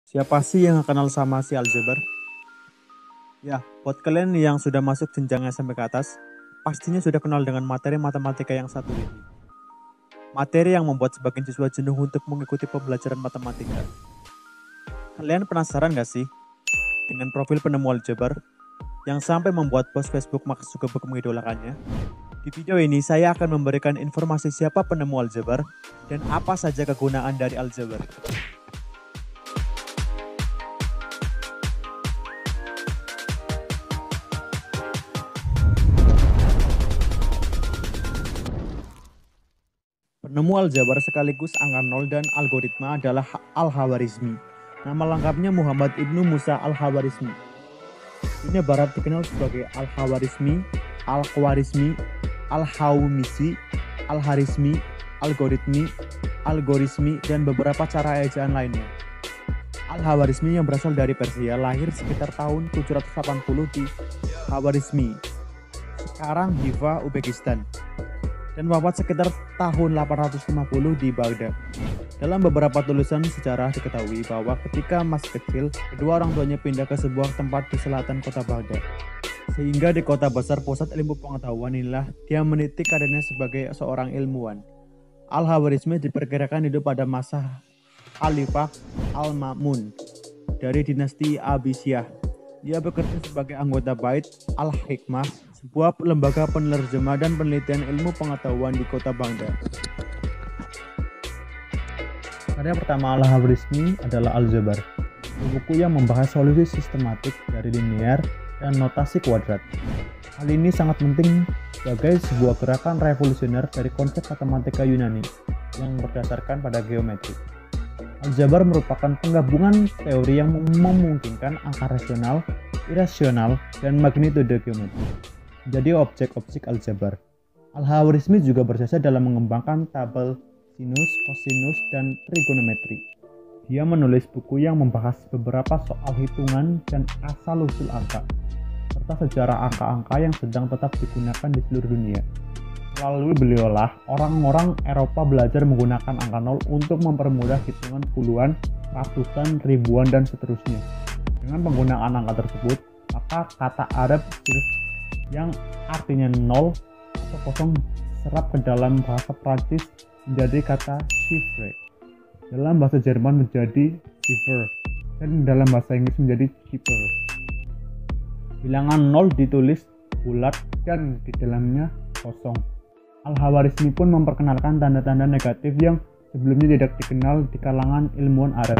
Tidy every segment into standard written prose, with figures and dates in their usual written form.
Siapa sih yang gak kenal sama si aljabar? Ya, buat kalian yang sudah masuk jenjang SMP ke atas, pastinya sudah kenal dengan materi matematika yang satu ini. Materi yang membuat sebagian siswa jenuh untuk mengikuti pembelajaran matematika. Kalian penasaran gak sih dengan profil penemu aljabar yang sampai membuat post Facebook Mark Zuckerberg mengidolakannya? Di video ini saya akan memberikan informasi siapa penemu aljabar dan apa saja kegunaan dari aljabar. Penemu aljabar sekaligus angka nol dan algoritma adalah Al-Khawarizmi. Nama lengkapnya Muhammad Ibnu Musa Al-Khawarizmi. Ini barat dikenal sebagai Al-Khawarizmi, Al-Khwarizmi, Al-Hawmisi, Al-Harizmi, Algoritmi, Algorismi, dan beberapa cara ejaan lainnya. Al-Khawarizmi yang berasal dari Persia lahir sekitar tahun 780 di Khawarizmi, sekarang Hiva, Uzbekistan, dan wafat sekitar tahun 850 di Baghdad. Dalam beberapa tulisan sejarah diketahui bahwa ketika masih kecil, kedua orang tuanya pindah ke sebuah tempat di selatan kota Baghdad. Sehingga di kota besar pusat ilmu pengetahuan inilah dia meniti karirnya sebagai seorang ilmuwan. Al-Khawarizmi diperkirakan hidup pada masa Khalifah Al-Ma'mun dari dinasti Abbasiyah. Dia bekerja sebagai anggota Bait Al-Hikmah, sebuah lembaga penerjemah dan penelitian ilmu pengetahuan di kota Baghdad. Karya pertama Al-Khawarizmi adalah Aljabar, buku yang membahas solusi sistematik dari linear dan notasi kuadrat. Hal ini sangat penting sebagai sebuah gerakan revolusioner dari konsep matematika Yunani yang berdasarkan pada geometri. Aljabar merupakan penggabungan teori yang memungkinkan angka rasional, irasional, dan magnitudo geometri jadi objek-objek aljabar. Al-Khawarizmi juga berjasa dalam mengembangkan tabel sinus, kosinus, dan trigonometri. Dia menulis buku yang membahas beberapa soal hitungan dan asal-usul angka, serta sejarah angka-angka yang sedang tetap digunakan di seluruh dunia. Melalui beliaulah, orang-orang Eropa belajar menggunakan angka nol untuk mempermudah hitungan puluhan, ratusan, ribuan, dan seterusnya. Dengan penggunaan angka tersebut, maka kata Arab sirf yang artinya nol atau kosong serap ke dalam bahasa Prancis menjadi kata chiffre, dalam bahasa Jerman menjadi cipher, dan dalam bahasa Inggris menjadi chipper. Bilangan nol ditulis bulat dan di dalamnya kosong. Al-Khawarizmi pun memperkenalkan tanda-tanda negatif yang sebelumnya tidak dikenal di kalangan ilmuwan Arab.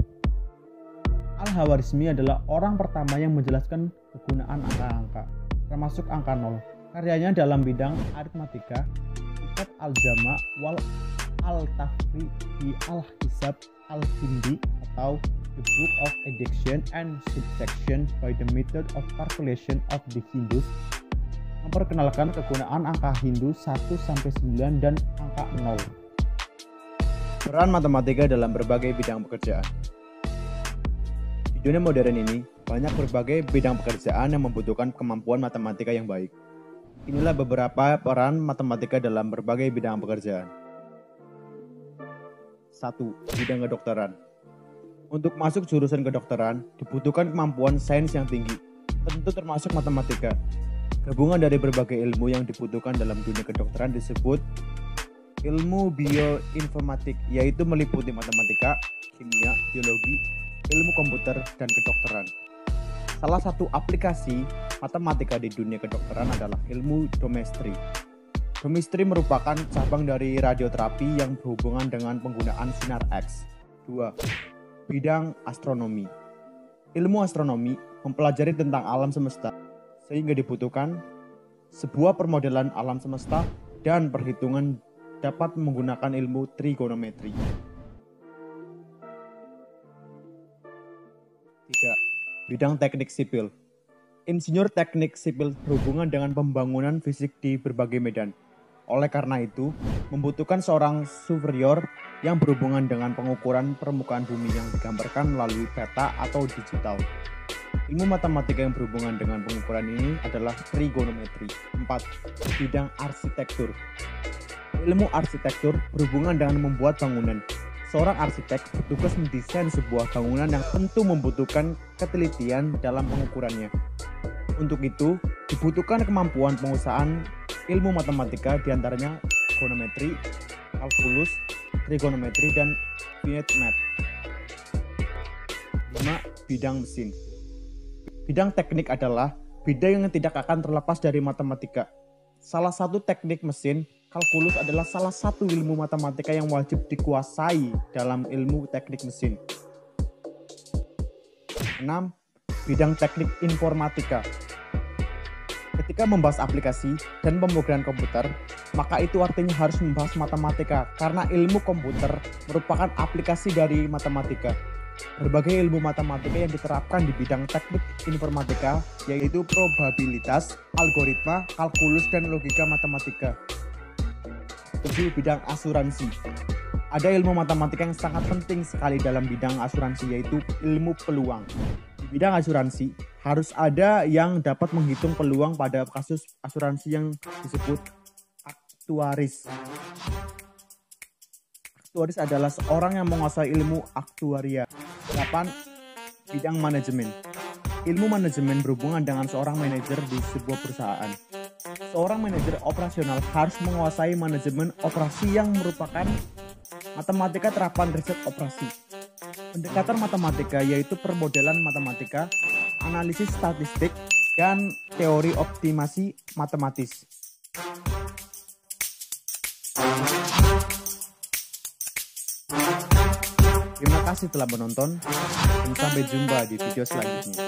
Al-Khawarizmi adalah orang pertama yang menjelaskan kegunaan angka-angka, termasuk angka nol. Karyanya dalam bidang aritmatika, Kitab Al-Jama' wal Al-Tafri di Al-Hisab Al-Hindi atau The Book of Addition and Subtraction by the Method of Calculation of the Hindus, memperkenalkan kegunaan angka Hindu 1-9 dan angka 0. Peran matematika dalam berbagai bidang pekerjaan. Di dunia modern ini, banyak berbagai bidang pekerjaan yang membutuhkan kemampuan matematika yang baik. Inilah beberapa peran matematika dalam berbagai bidang pekerjaan. 1. Bidang kedokteran. Untuk masuk jurusan kedokteran, dibutuhkan kemampuan sains yang tinggi, tentu termasuk matematika. Gabungan dari berbagai ilmu yang dibutuhkan dalam dunia kedokteran disebut ilmu bioinformatik, yaitu meliputi matematika, kimia, biologi, ilmu komputer, dan kedokteran. Salah satu aplikasi matematika di dunia kedokteran adalah ilmu domestri. Domestri merupakan cabang dari radioterapi yang berhubungan dengan penggunaan sinar X. 2. Bidang astronomi. Ilmu astronomi mempelajari tentang alam semesta, sehingga dibutuhkan sebuah permodelan alam semesta dan perhitungan dapat menggunakan ilmu trigonometri. 3. Bidang teknik sipil. Insinyur teknik sipil berhubungan dengan pembangunan fisik di berbagai medan. Oleh karena itu, membutuhkan seorang superior yang berhubungan dengan pengukuran permukaan bumi yang digambarkan melalui peta atau digital. Ilmu matematika yang berhubungan dengan pengukuran ini adalah trigonometri. 4. Bidang arsitektur. Ilmu arsitektur berhubungan dengan membuat bangunan, Seorang arsitek bertugas mendesain sebuah bangunan yang tentu membutuhkan ketelitian dalam pengukurannya. Untuk itu, dibutuhkan kemampuan penguasaan ilmu matematika diantaranya trigonometri, kalkulus, trigonometri, dan finite math. 5. Bidang mesin. Bidang teknik adalah bidang yang tidak akan terlepas dari matematika. Salah satu teknik mesin, kalkulus adalah salah satu ilmu matematika yang wajib dikuasai dalam ilmu teknik mesin. 6. Bidang teknik informatika. Ketika membahas aplikasi dan pemrograman komputer, maka itu artinya harus membahas matematika karena ilmu komputer merupakan aplikasi dari matematika. Berbagai ilmu matematika yang diterapkan di bidang teknik informatika yaitu probabilitas, algoritma, kalkulus, dan logika matematika. 7. Bidang asuransi. Ada ilmu matematika yang sangat penting sekali dalam bidang asuransi yaitu ilmu peluang. Di bidang asuransi harus ada yang dapat menghitung peluang pada kasus asuransi yang disebut aktuaris. Aktuaris adalah seorang yang menguasai ilmu aktuaria. 8. Bidang manajemen. Ilmu manajemen berhubungan dengan seorang manajer di sebuah perusahaan. Seorang manajer operasional harus menguasai manajemen operasi yang merupakan matematika terapan riset operasi. Pendekatan matematika yaitu permodelan matematika, analisis statistik, dan teori optimasi matematis. Terima kasih telah menonton dan sampai jumpa di video selanjutnya.